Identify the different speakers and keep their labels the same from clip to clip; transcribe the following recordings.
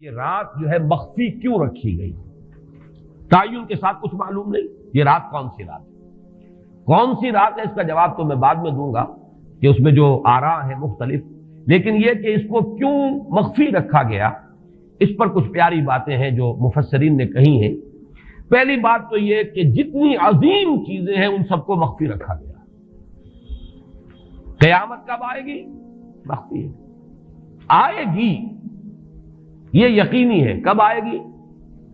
Speaker 1: یہ رات جو ہے مخفی کیوں رکھی گئی؟ تعین کے ساتھ کچھ معلوم نہیں یہ رات کون سی رات ہے، کون سی رات ہے، اس کا جواب تو میں بعد میں دوں گا کہ اس میں جو آراء ہیں مختلف، لیکن یہ کہ اس کو کیوں مخفی رکھا گیا اس پر کچھ پیاری باتیں ہیں جو مفسرین نے کہی ہیں۔ پہلی بات تو یہ کہ جتنی عظیم چیزیں ہیں ان سب کو مخفی رکھا گیا۔ قیامت کب آئے گی؟ مخفی ہے، آئے گی یہ یقینی ہے۔ کب آئے گی؟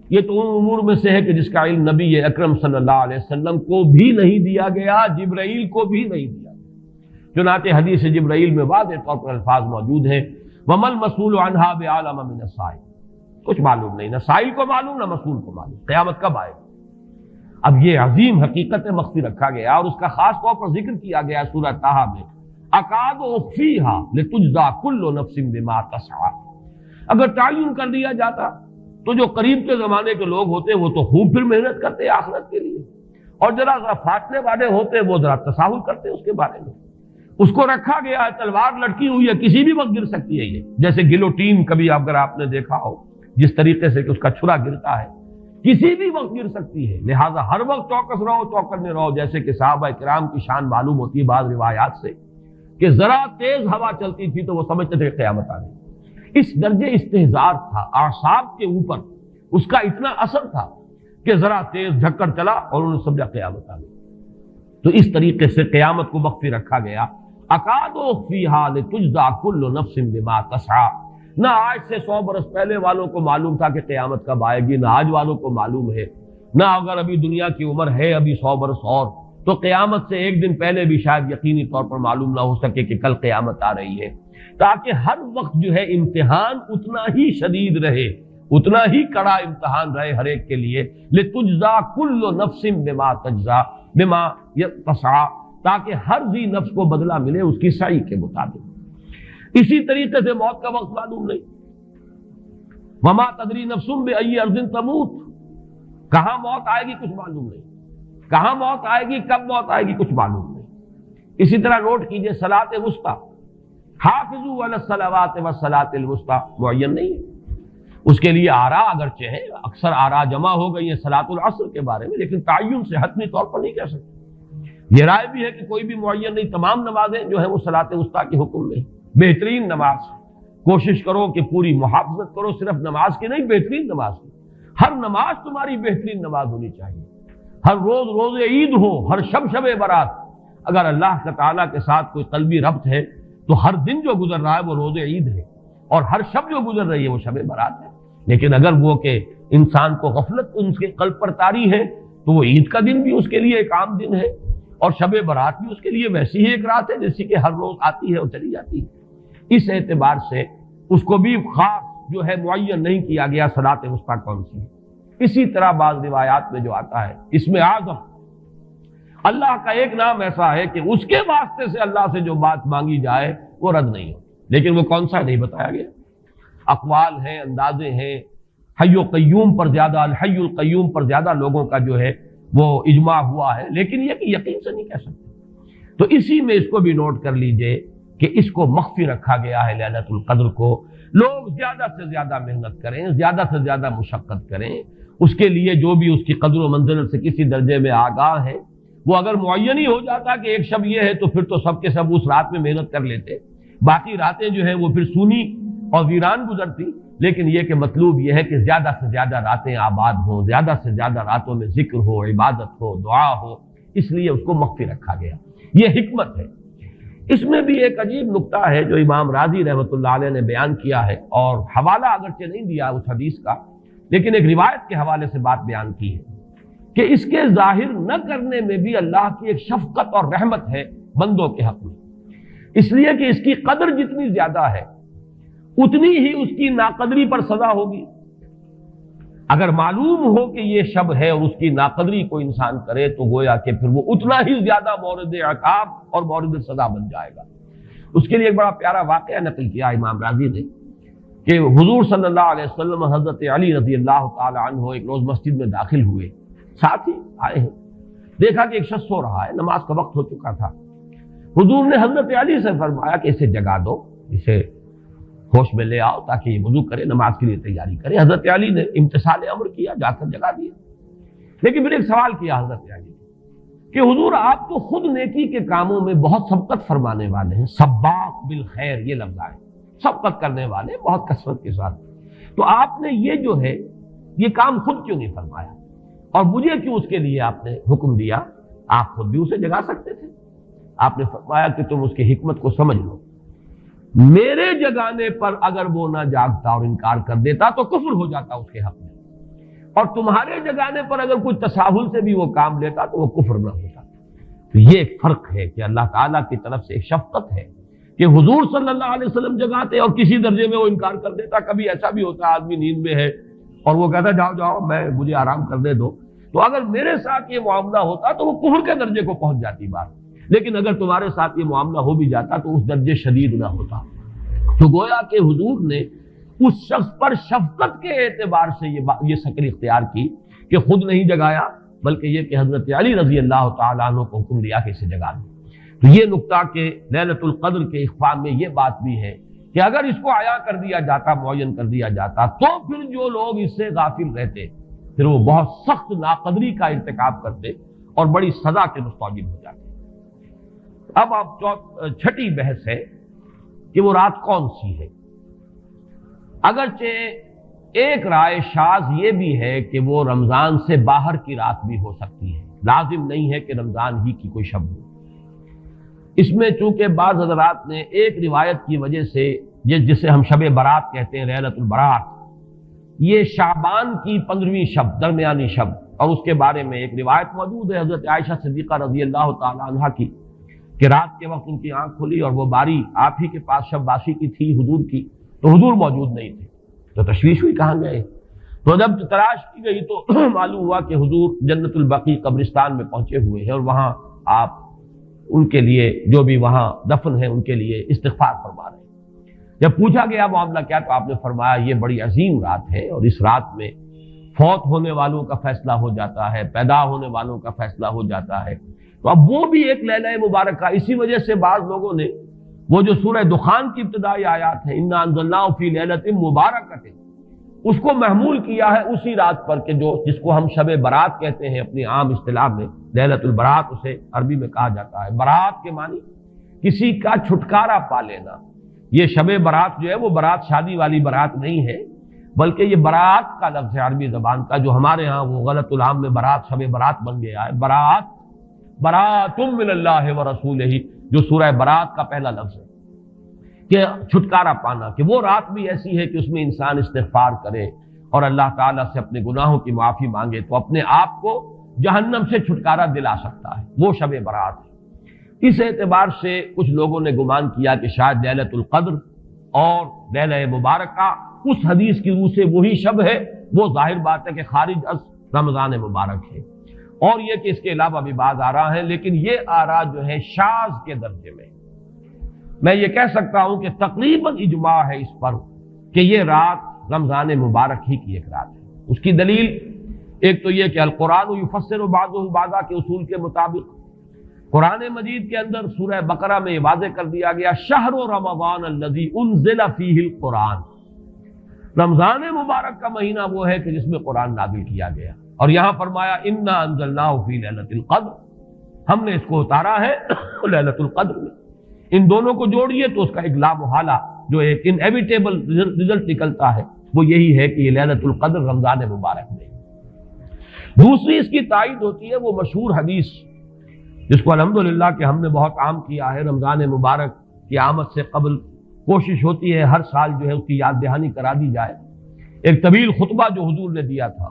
Speaker 1: یہ تو ان امور میں سے ہے کہ جس کا علم نبی اکرم صلی اللہ علیہ وسلم کو بھی نہیں دیا گیا، جبرائیل کو بھی نہیں دیا گیا۔ چنانچہ حدیث جبرائیل میں واضح طور پر الفاظ موجود ہیں، وَمَا الْمَسْئُولُ عَنْهَا بِأَعْلَمَ مِنَ السَّائِلِ، کچھ معلوم نہیں، نہ سائل کو معلوم نہ مسئول کو معلوم قیامت کب آئے گی۔ اب یہ عظیم حقیقت مخفی رکھا گیا اور اس کا خاص طور پر ذکر کیا گیا سورہ طٰہٰ میں، اکاد اخفیھا لتجزی کل نفس بما تسعی۔ اگر تعین کر دیا جاتا تو جو قریب کے زمانے کے لوگ ہوتے وہ تو خوب پھر محنت کرتے آخرت کے لیے، اور ذرا فاٹنے والے ہوتے وہ ذرا تساہل کرتے اس کے بارے میں۔ اس کو رکھا گیا ہے، تلوار لٹکی ہوئی ہے، کسی بھی وقت گر سکتی ہے، یہ جیسے گلوٹین کبھی اگر آپ نے دیکھا ہو جس طریقے سے کہ اس کا چھرا گرتا ہے، کسی بھی وقت گر سکتی ہے، لہذا ہر وقت چوکس رہو، چوکنے رہو، جیسے کہ صحابہ کرام کی شان معلوم ہوتی ہے بعض روایات سے کہ ذرا تیز ہوا چلتی تھی تو وہ سمجھتے تھے کہ قیامت آ گئی۔ اس درجے استحضار تھا اعصاب کے اوپر، اس کا اتنا اثر تھا کہ ذرا تیز جھکڑ چلا اور انہوں نے سمجھا قیامت آ گئی۔ تو اس طریقے سے قیامت کو مخفی رکھا گیا۔ اکاد اخفیھا لتجزی کل نفس بما تسعی۔ نہ آج سے 100 برس پہلے والوں کو معلوم تھا کہ قیامت کب آئے گی، نہ آج والوں کو معلوم ہے، نہ اگر ابھی دنیا کی عمر ہے ابھی 100 برس اور تو قیامت سے ایک دن پہلے بھی شاید یقینی طور پر معلوم نہ ہو سکے کہ کل قیامت آ رہی ہے، تاکہ ہر وقت جو ہے امتحان اتنا ہی شدید رہے، اتنا ہی کڑا امتحان رہے ہر ایک کے لیے۔ لتجزی کل نفس بما تجزی بما تسعی، تاکہ ہر ذی نفس کو بدلہ ملے اس کی سعی کے مطابق۔ اسی طریقے سے موت کا وقت معلوم نہیں، وما تدری نفس بأی ارض تموت، کہاں موت آئے گی کچھ معلوم نہیں، کہاں موت آئے گی، کب موت آئے گی کچھ معلوم نہیں۔ اسی طرح نوٹ کیجئے صلاۃ وسطیٰ، حافظوا علی الصلوات والصلاۃ الوسطیٰ معین نہیں ہے، اس کے لیے آراء اگرچہ ہیں، اکثر آراء جمع ہو گئی ہیں صلاۃ العصر کے بارے میں، لیکن تعین سے حتمی طور پر نہیں کہہ سکتے۔ یہ رائے بھی ہے کہ کوئی بھی معین نہیں، تمام نمازیں جو ہیں وہ صلاۃ وسطیٰ کے حکم میں۔ بہترین نماز، کوشش کرو کہ پوری محافظت کرو، صرف نماز کی نہیں، بہترین نماز کی، ہر نماز تمہاری بہترین نماز ہونی چاہیے، ہر روز روز عید ہو، ہر شب شب برات۔ اگر اللہ تعالیٰ کے ساتھ کوئی قلبی ربط ہے تو ہر دن جو گزر رہا ہے وہ روز عید ہے، اور ہر شب جو گزر رہی ہے وہ شب برات ہے۔ لیکن اگر وہ کہ انسان کو غفلت ان کے قلب پر طاری ہے تو وہ عید کا دن بھی اس کے لیے ایک عام دن ہے، اور شب برات بھی اس کے لیے ویسی ہی ایک رات ہے جیسی کہ ہر روز آتی ہے اور چلی جاتی ہے۔ اس اعتبار سے اس کو بھی خاص جو ہے معین نہیں کیا گیا صلاۃ وسطیٰ کون سی ہے۔ اسی طرح بعض روایات میں جو آتا ہے اسم اعظم، اللہ کا ایک نام ایسا ہے کہ اس کے واسطے سے اللہ سے جو بات مانگی جائے وہ رد نہیں ہوتی، لیکن وہ کون سا نہیں بتایا گیا۔ اقوال ہیں، اندازے ہیں، حی و قیوم پر زیادہ، الحی القیوم پر زیادہ لوگوں کا جو ہے وہ اجماع ہوا ہے، لیکن یہ کہ یقین سے نہیں کہہ سکتے۔ تو اسی میں اس کو بھی نوٹ کر لیجئے کہ اس کو مخفی رکھا گیا ہے لیلۃ القدر کو۔ لوگ زیادہ سے زیادہ محنت کریں، زیادہ سے زیادہ مشقت کریں، اس کے لیے جو بھی اس کی قدر و منزلت سے کسی درجے میں آگاہ ہے، وہ اگر معین ہی ہو جاتا کہ ایک شب یہ ہے تو پھر تو سب کے سب اس رات میں محنت کر لیتے، باقی راتیں جو ہیں وہ پھر سونی اور ویران گزرتی۔ لیکن یہ کہ مطلوب یہ ہے کہ زیادہ سے زیادہ راتیں آباد ہوں، زیادہ سے زیادہ راتوں میں ذکر ہو، عبادت ہو، دعا ہو، اس لیے اس کو مخفی رکھا گیا، یہ حکمت ہے۔ اس میں بھی ایک عجیب نکتہ ہے جو امام راضی رحمۃ اللہ علیہ نے بیان کیا ہے، اور حوالہ اگرچہ نہیں دیا اس حدیث کا، لیکن ایک روایت کے حوالے سے بات بیان کی ہے کہ اس کے ظاہر نہ کرنے میں بھی اللہ کی ایک شفقت اور رحمت ہے بندوں کے حق میں، اس لیے کہ اس کی قدر جتنی زیادہ ہے اتنی ہی اس کی ناقدری پر سزا ہوگی۔ اگر معلوم ہو کہ یہ شب ہے اور اس کی ناقدری کو انسان کرے تو گویا کہ پھر وہ اتنا ہی زیادہ مورد عقاب اور مورد سزا بن جائے گا۔ اس کے لیے ایک بڑا پیارا واقعہ نقل کیا امام راضی نے کہ حضور صلی اللہ علیہ وسلم حضرت علی رضی اللہ تعالی عنہ ایک روز مسجد میں داخل ہوئے، ساتھ ہی آئے ہیں، دیکھا کہ ایک شخص سو رہا ہے، نماز کا وقت ہو چکا تھا۔ حضور نے حضرت علی سے فرمایا کہ اسے جگا دو، اسے ہوش میں لے آؤ تاکہ یہ وضو کرے، نماز کے لیے تیاری کرے۔ حضرت علی نے امتثال امر کیا، جا کر جگا دیا۔ لیکن پھر ایک سوال کیا حضرت علی کہ حضور آپ تو خود نیکی کے کاموں میں بہت سبقت فرمانے والے ہیں، سباق بالخیر یہ لفظ آئے، سبقت کرنے والے بہت کثرت کے ساتھ، تو آپ نے یہ جو ہے یہ کام خود کیوں نہیں فرمایا اور مجھے کیوں اس کے لیے آپ نے حکم دیا؟ آپ خود بھی اسے جگا سکتے تھے۔ آپ نے فرمایا کہ تم اس کی حکمت کو سمجھ لو، میرے جگانے پر اگر وہ نہ جاگتا اور انکار کر دیتا تو کفر ہو جاتا اس کے حق میں، اور تمہارے جگانے پر اگر کوئی تساہل سے بھی وہ کام لیتا تو وہ کفر نہ ہوتا۔ تو یہ ایک فرق ہے کہ اللہ تعالیٰ کی طرف سے ایک شفقت ہے کہ حضور صلی اللہ علیہ وسلم جگاتے اور کسی درجے میں وہ انکار کر دیتا۔ کبھی ایسا بھی ہوتا آدمی نیند میں ہے اور وہ کہتا جاؤ جاؤ مجھے آرام کرنے دو، تو اگر میرے ساتھ یہ معاملہ ہوتا تو وہ کفر کے درجے کو پہنچ جاتی بات، لیکن اگر تمہارے ساتھ یہ معاملہ ہو بھی جاتا تو اس درجے شدید نہ ہوتا۔ تو گویا کہ حضور نے اس شخص پر شفقت کے اعتبار سے یہ شکل اختیار کی کہ خود نہیں جگایا، بلکہ یہ کہ حضرت علی رضی اللہ تعالیٰ عنہ کو حکم دیا کہ اسے جگا دو۔ تو یہ نقطہ کہ لیلۃ القدر کے اخفاء میں یہ بات بھی ہے کہ اگر اس کو عیاں کر دیا جاتا، معین کر دیا جاتا، تو پھر جو لوگ اس سے غافل رہتے پھر وہ بہت سخت ناقدری کا ارتکاب کرتے اور بڑی سزا کے مستوجب ہو جاتے۔ اب چھٹی بحث ہے کہ وہ رات کون سی ہے۔ اگرچہ ایک رائے شاذ یہ بھی ہے کہ وہ رمضان سے باہر کی رات بھی ہو سکتی ہے، لازم نہیں ہے کہ رمضان ہی کی کوئی شب ہو۔ اس میں چونکہ بعض حضرات نے ایک روایت کی وجہ سے جسے ہم شب برات کہتے ہیں، لیلۃ البرات، یہ شعبان کی 15ویں شب، درمیانی شب، اور اس کے بارے میں ایک روایت موجود ہے حضرت عائشہ صدیقہ رضی اللہ تعالی عنہا کی کہ رات کے وقت ان کی آنکھ کھلی اور وہ باری آپ ہی کے پاس شب باسی کی تھی حضور کی، تو حضور موجود نہیں تھے، تو تشویش ہوئی کہاں گئے۔ تو جب تلاش کی گئی تو معلوم ہوا کہ حضور جنت البقیع قبرستان میں پہنچے ہوئے ہیں اور وہاں آپ ان کے لیے جو بھی وہاں دفن ہے ان کے لیے استغفار فرما رہے ہیں۔ جب پوچھا گیا معاملہ کیا، تو آپ نے فرمایا یہ بڑی عظیم رات ہے اور اس رات میں فوت ہونے والوں کا فیصلہ ہو جاتا ہے، پیدا ہونے والوں کا فیصلہ ہو جاتا ہے۔ تو اب وہ بھی ایک لیلہ مبارکہ، اسی وجہ سے بعض لوگوں نے وہ جو سورہ دخان کی ابتدائی آیات ہیں انا انزلناہ فی لیلۃ مبارکۃ، اس کو محمول کیا ہے اسی رات پر کہ جس کو ہم شب برات کہتے ہیں اپنی عام اصطلاح میں، لیلۃ البرات اسے عربی میں کہا جاتا ہے۔ برات کے معنی کسی کا چھٹکارا پا لینا۔ یہ شب برات جو ہے وہ برات شادی والی برات نہیں ہے، بلکہ یہ برات کا لفظ ہے عربی زبان کا، جو ہمارے ہاں وہ غلط العام میں برات شب برات بن گیا ہے۔ برات، برات من اللہ ورسولہ، جو سورہ برات کا پہلا لفظ ہے کہ چھٹکارا پانا، کہ وہ رات بھی ایسی ہے کہ اس میں انسان استغفار کرے اور اللہ تعالیٰ سے اپنے گناہوں کی معافی مانگے تو اپنے آپ کو جہنم سے چھٹکارا دلا سکتا ہے، وہ شب برات ہے۔ اس اعتبار سے کچھ لوگوں نے گمان کیا کہ شاید لیلۃ القدر اور لیلہ مبارکہ اس حدیث کی روح سے وہی شب ہے، وہ ظاہر بات ہے کہ خارج از رمضان مبارک ہے، اور یہ کہ اس کے علاوہ بھی بعض آراء ہیں، لیکن یہ آراء جو ہے شاذ کے درجے میں۔ میں یہ کہہ سکتا ہوں کہ تقریباً اجماع ہے اس پر کہ یہ رات رمضان مبارک ہی کی ایک رات ہے۔ اس کی دلیل ایک تو یہ کہ القرآن یفسر بعضہ بعضا کے اصول کے مطابق قرآن مجید کے اندر سورہ بقرہ میں یہ واضح کر دیا گیا شہر رمضان الذی انزل فیہ القرآن، رمضان مبارک کا مہینہ وہ ہے کہ جس میں قرآن نازل کیا گیا، اور یہاں فرمایا انا انزلناہ فی لیلۃ القدر، ہم نے اس کو اتارا ہے لیلۃ القدر میں۔ ان دونوں کو جوڑیے تو اس کا ایک لا محالہ جو ایک انیویٹیبل رزلٹ نکلتا ہے وہ یہی ہے کہ یہ لیلۃ القدر رمضان مبارک میں۔ دوسری اس کی تائید ہوتی ہے وہ مشہور حدیث جس کو الحمدللہ کہ ہم نے بہت عام کیا ہے، رمضان مبارک کی آمد سے قبل کوشش ہوتی ہے ہر سال جو ہے اس کی یاد دہانی کرا دی جائے۔ ایک طویل خطبہ جو حضور نے دیا تھا،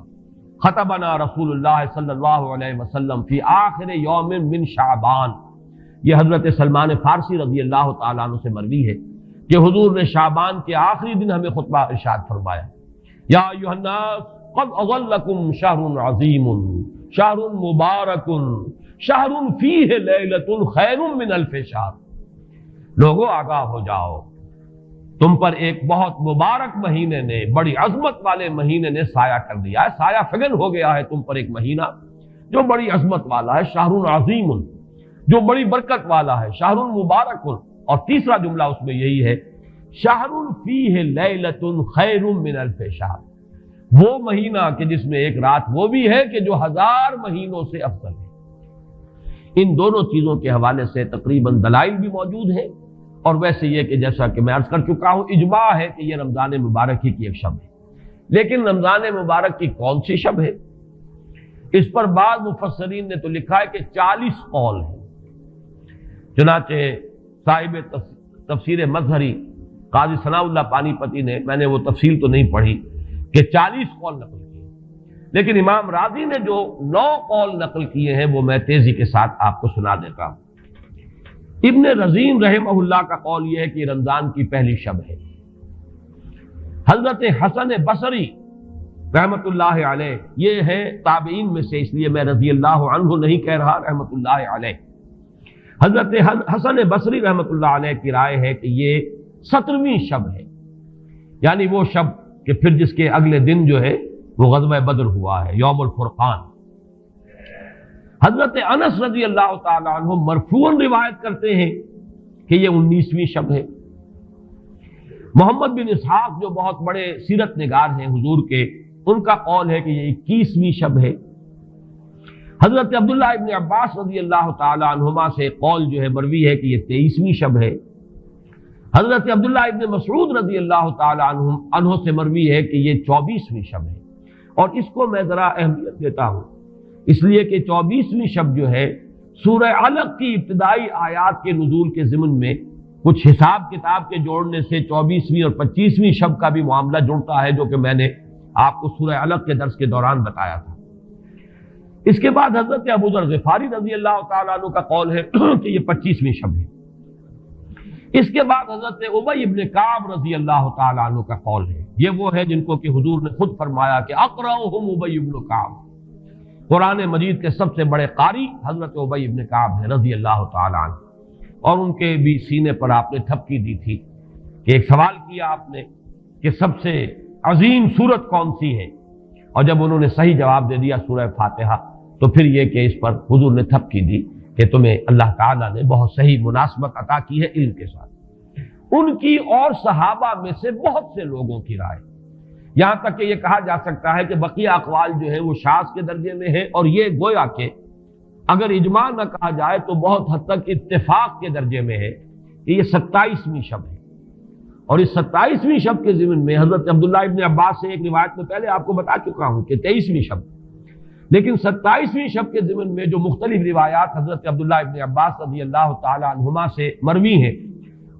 Speaker 1: خطبنا رسول اللہ صلی اللہ علیہ وسلم فی آخر یوم من شعبان، یہ حضرت سلمان فارسی رضی اللہ تعالیٰ عنہ سے مروی ہے کہ حضور نے شعبان کے آخری دن ہمیں خطبہ ارشاد فرمایا، یا ایھا الناس قد اظلکم شہر عظیم شہر مبارک شہر فیہ لیلۃ خیر من الف شہر، لوگوں آگاہ ہو جاؤ، تم پر ایک بہت مبارک مہینے نے، بڑی عظمت والے مہینے نے سایہ کر دیا ہے، سایہ فگن ہو گیا ہے تم پر ایک مہینہ جو بڑی عظمت والا ہے، شہر عظیم جو بڑی برکت والا ہے، شہر مبارک۔ اور تیسرا جملہ اس میں یہی ہے شہر فیہ لیلۃ خیر من الف شہر، وہ مہینہ کہ جس میں ایک رات وہ بھی ہے کہ جو 1000 مہینوں سے افضل ہے۔ ان دونوں چیزوں کے حوالے سے تقریباً دلائل بھی موجود ہیں، اور ویسے یہ کہ جیسا کہ میں عرض کر چکا ہوں اجماع ہے کہ یہ رمضان مبارک ہی کی ایک شب ہے۔ لیکن رمضان مبارک کی کون سی شب ہے، اس پر بعض مفسرین نے تو لکھا ہے کہ 40 قول ہیں۔ چنانچہ صاحب تفسیر مظہری قاضی ثناء اللہ پانی پتی نے، میں نے وہ تفصیل تو نہیں پڑھی، کہ 40 قول نقل کیے، لیکن امام راضی نے جو 9 قول نقل کیے ہیں وہ میں تیزی کے ساتھ آپ کو سنا دیتا ہوں۔ ابن رزین رحمہ اللہ کا قول یہ ہے کہ رمضان کی پہلی شب ہے۔ حضرت حسن بصری رحمت اللہ علیہ، یہ ہے تابعین میں سے، اس لیے میں رضی اللہ عنہ نہیں کہہ رہا، رحمت اللہ علیہ۔ حضرت حسن بصری رحمت اللہ علیہ کی رائے ہے کہ یہ 17ویں شب ہے، یعنی وہ شب کہ پھر جس کے اگلے دن جو ہے وہ غزوہ بدر ہوا ہے، یوم الفرقان۔ حضرت انس رضی اللہ تعالی عنہ مرفوعاً روایت کرتے ہیں کہ یہ 19ویں شب ہے۔ محمد بن اسحاق جو بہت بڑے سیرت نگار ہیں حضور کے، ان کا قول ہے کہ یہ 21ویں شب ہے۔ حضرت عبداللہ ابن عباس رضی اللہ تعالی عنہما سے قول جو ہے مروی ہے کہ یہ 23ویں شب ہے۔ حضرت عبداللہ ابن مسعود رضی اللہ تعالی عنہ سے مروی ہے کہ یہ 24ویں شب ہے، اور اس کو میں ذرا اہمیت دیتا ہوں اس لیے کہ 24ویں شب جو ہے سورہ علق کی ابتدائی آیات کے نزول کے ضمن میں کچھ حساب کتاب کے جوڑنے سے 24ویں اور 25ویں شب کا بھی معاملہ جڑتا ہے، جو کہ میں نے آپ کو سورہ علق کے درس کے دوران بتایا تھا۔ اس کے بعد حضرت ابو ذر غفاری رضی اللہ تعالیٰ عنہ کا قول ہے کہ یہ 25ویں شب ہے۔ اس کے بعد حضرت ابی ابن کعب رضی اللہ تعالیٰ عنہ کا قول ہے، یہ وہ ہے جن کو کہ حضور نے خود فرمایا کہ اقرأہم ابی ابن کعب، قرآن مجید کے سب سے بڑے قاری حضرت ابی ابن کعب ہیں رضی اللہ تعالیٰ عنہ، اور ان کے بھی سینے پر آپ نے تھپکی دی تھی کہ ایک سوال کیا آپ نے کہ سب سے عظیم سورت کون سی ہے، اور جب انہوں نے صحیح جواب دے دیا سورہ فاتحہ، تو پھر یہ کہ اس پر حضور نے تھپکی دی کہ تمہیں اللہ تعالیٰ نے بہت صحیح مناسبت عطا کی ہے علم کے ساتھ۔ ان کی اور صحابہ میں سے بہت سے لوگوں کی رائے، یہاں تک کہ یہ کہا جا سکتا ہے کہ بقیہ اقوال جو ہیں وہ شاذ کے درجے میں ہیں، اور یہ گویا کہ اگر اجماع نہ کہا جائے تو بہت حد تک اتفاق کے درجے میں ہے کہ یہ 27ویں شب ہے۔ اور اس 27ویں شب کے ضمن میں حضرت عبداللہ ابن عباس سے ایک روایت میں پہلے آپ کو بتا چکا ہوں کہ 23ویں شب، لیکن 27ویں شب کے ضمن میں جو مختلف روایات حضرت عبداللہ ابن عباس رضی اللہ تعالی عنہما سے مروی ہیں،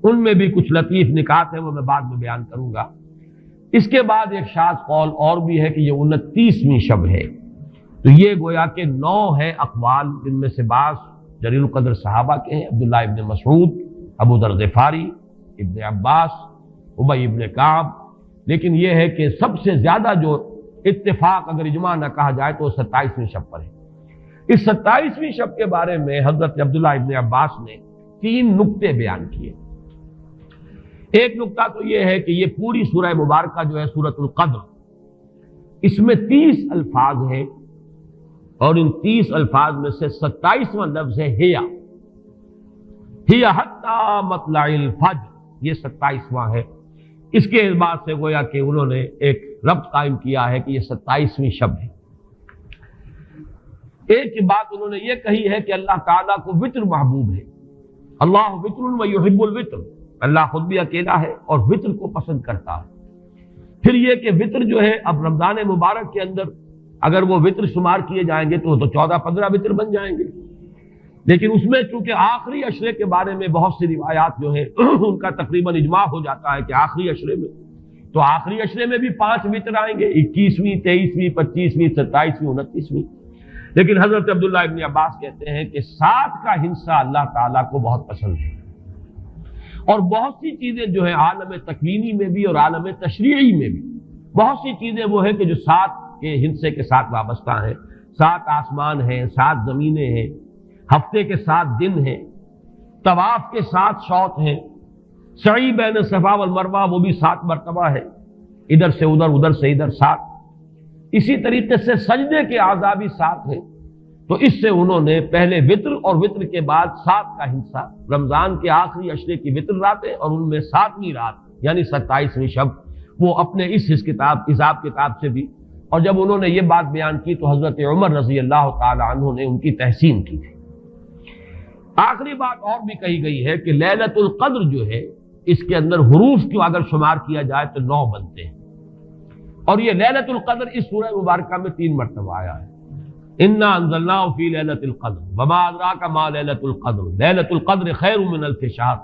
Speaker 1: ان میں بھی کچھ لطیف نکات ہیں، وہ میں بعد میں بیان کروں گا۔ اس کے بعد ایک شاذ قول اور بھی ہے کہ یہ 29ویں شب ہے۔ تو یہ گویا کہ 9 ہے اقوال، جن میں سے بعض جلیل القدر صحابہ کے ہیں، عبداللہ ابن مسعود، ابو ذر غفاری، ابن عباس، ابی ابن کعب، لیکن یہ ہے کہ سب سے زیادہ جو اتفاق اگر اجماع نہ کہا جائے تو 27ویں شب پر ہے۔ اس 27ویں شب کے بارے میں حضرت عبداللہ ابن عباس نے 3 نکتے بیان کیے۔ ایک نکتہ تو یہ ہے کہ یہ پوری سورہ مبارکہ جو ہے سورۃ القدر، اس میں 30 الفاظ ہیں، اور ان 30 الفاظ میں سے 27واں لفظ ہے ہیا حتی مطلع الفجر، یہ 27واں ہے۔ اس کے اعتبار سے گویا کہ انہوں نے ایک ربط قائم کیا ہے کہ یہ 27ویں شب ہے۔ ایک بات انہوں نے یہ کہی ہے کہ اللہ تعالیٰ کو وطر محبوب ہے، اللہ وطر و یحب الوطر، اللہ خود بھی اکیلا ہے اور وطر کو پسند کرتا ہے۔ پھر یہ کہ وطر جو ہے اب رمضان مبارک کے اندر اگر وہ وطر شمار کیے جائیں گے تو 14-15 وطر بن جائیں گے، لیکن اس میں چونکہ آخری عشرے کے بارے میں بہت سی روایات جو ہیں ان کا تقریباً اجماع ہو جاتا ہے کہ آخری عشرے میں، تو آخری عشرے میں بھی 5 وطر آئیں گے، 21ویں، 23ویں، 25ویں، 27ویں، 29ویں۔ لیکن حضرت عبداللہ ابن عباس کہتے ہیں کہ 7 کا حصہ اللہ تعالیٰ کو بہت پسند ہے، اور بہت سی چیزیں جو ہیں عالم تکوینی میں بھی اور عالم تشریعی میں بھی بہت سی چیزیں وہ ہیں کہ جو 7 کے حصے کے ساتھ وابستہ ہیں۔ 7 آسمان ہیں، 7 زمینیں ہیں، ہفتے کے 7 دن ہیں، طواف کے 7 شوط ہیں، سعی بین صفا والمروہ وہ بھی 7 مرتبہ ہے، ادھر سے ادھر، ادھر سے ادھر 7۔ اسی طریقے سے سجدے کے اعضاء بھی 7 ہیں، تو اس سے انہوں نے پہلے وطر اور وطر کے بعد 7 کا حصہ، رمضان کے آخری عشرے کی وطر راتیں اور ان میں 7ویں رات یعنی 27ویں شب، وہ اپنے اس حساب کتاب سے بھی. اور جب انہوں نے یہ بات بیان کی تو حضرت عمر رضی اللہ تعالی عنہ نے ان کی تحسین کی تھی. آخری بات اور بھی کہی گئی ہے کہ لیلۃ القدر جو ہے اس کے اندر حروف کو اگر شمار کیا جائے تو 9 بنتے ہیں، اور یہ لیلۃ القدر اس سورہ مبارکہ میں 3 مرتبہ آیا ہے. انا انزلناہ فی لیلۃ القدر وما ادراک ما لیلۃ القدر لیلۃ القدر خیر من الف شہر.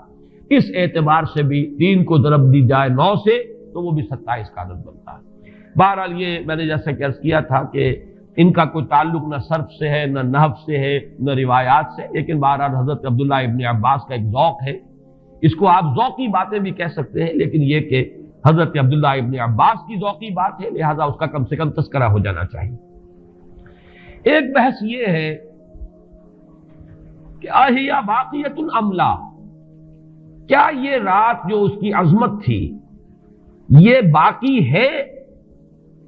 Speaker 1: اس اعتبار سے بھی 3 کو ضرب دی جائے 9 سے تو وہ بھی 27 کا عدد بنتا ہے. بہرحال یہ میں نے جیسا کہ عرض کیا تھا کہ ان کا کوئی تعلق نہ صرف سے ہے، نہ نحو سے ہے، نہ روایات سے، لیکن بہرحال حضرت عبداللہ ابن عباس کا ایک ذوق ہے. اس کو آپ ذوقی باتیں بھی کہہ سکتے ہیں، لیکن یہ کہ حضرت عبداللہ ابن عباس کی ذوقی بات ہے، لہذا اس کا کم سے کم تذکرہ ہو جانا چاہیے. ایک بحث یہ ہے کہ اہی باقیۃ ام لا، کیا یہ رات جو اس کی عظمت تھی یہ باقی ہے،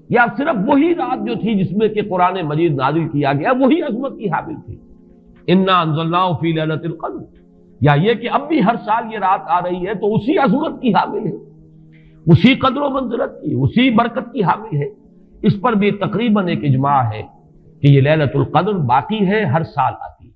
Speaker 1: یا صرف وہی رات جو تھی جس میں کہ قرآن مجید نازل کیا گیا وہی عظمت کی حامل تھی. انا انزلناہ فی لیلۃ القدر، یا یہ کہ اب بھی ہر سال یہ رات آ رہی ہے تو اسی عظمت کی حامل ہے، اسی قدر و منزلت کی، اسی برکت کی حامل ہے. اس پر بھی تقریباً ایک اجماع ہے کہ یہ لیلۃ القدر باقی ہے، ہر سال آتی ہے.